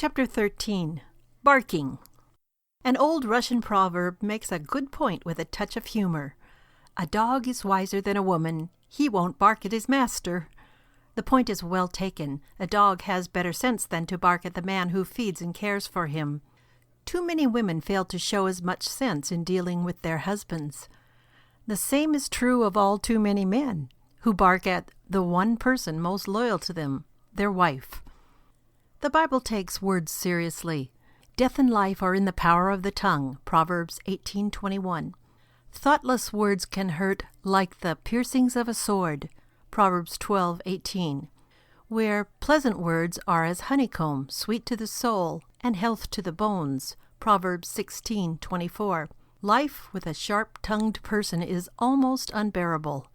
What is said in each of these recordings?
Chapter 13. Barking. An old Russian proverb makes a good point with a touch of humor. A dog is wiser than a woman. He won't bark at his master. The point is well taken. A dog has better sense than to bark at the man who feeds and cares for him. Too many women fail to show as much sense in dealing with their husbands. The same is true of all too many men, who bark at the one person most loyal to them, their wife. The Bible takes words seriously. Death and life are in the power of the tongue, Proverbs 18:21. Thoughtless words can hurt like the piercings of a sword, Proverbs 12:18. Where pleasant words are as honeycomb, sweet to the soul, and health to the bones, Proverbs 16:24. Life with a sharp-tongued person is almost unbearable.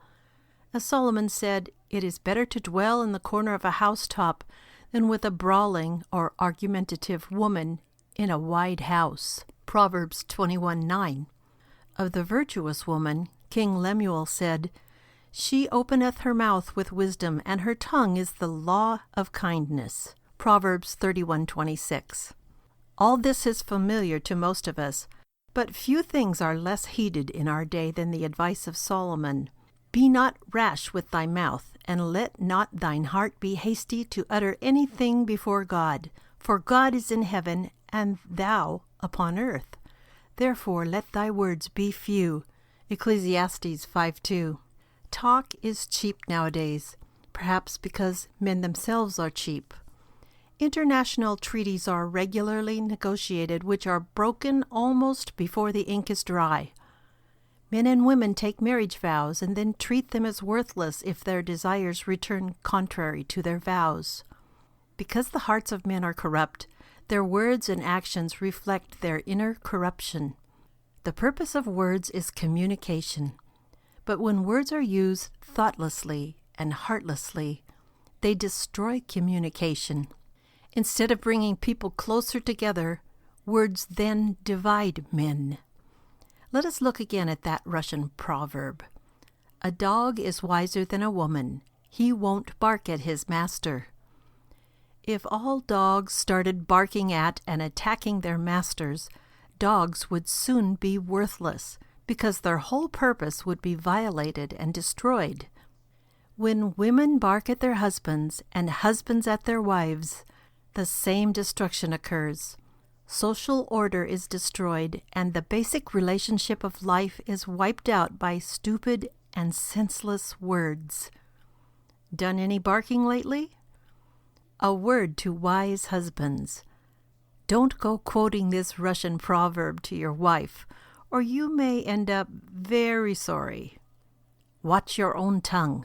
As Solomon said, it is better to dwell in the corner of a housetop than with a brawling or argumentative woman in a wide house, Proverbs 21:9. Of the virtuous woman, King Lemuel said, "She openeth her mouth with wisdom, and her tongue is the law of kindness," Proverbs 31:26. All this is familiar to most of us, but few things are less heeded in our day than the advice of Solomon. "Be not rash with thy mouth, and let not thine heart be hasty to utter anything before God. For God is in heaven, and thou upon earth. Therefore let thy words be few." Ecclesiastes 5:2. Talk is cheap nowadays, perhaps because men themselves are cheap. International treaties are regularly negotiated which are broken almost before the ink is dry. Men and women take marriage vows and then treat them as worthless if their desires return contrary to their vows. Because the hearts of men are corrupt, their words and actions reflect their inner corruption. The purpose of words is communication. But when words are used thoughtlessly and heartlessly, they destroy communication. Instead of bringing people closer together, words then divide men. Let us look again at that Russian proverb. A dog is wiser than a woman. He won't bark at his master. If all dogs started barking at and attacking their masters, dogs would soon be worthless, because their whole purpose would be violated and destroyed. When women bark at their husbands and husbands at their wives, the same destruction occurs. Social order is destroyed, and the basic relationship of life is wiped out by stupid and senseless words. Done any barking lately? A word to wise husbands. Don't go quoting this Russian proverb to your wife, or you may end up very sorry. Watch your own tongue.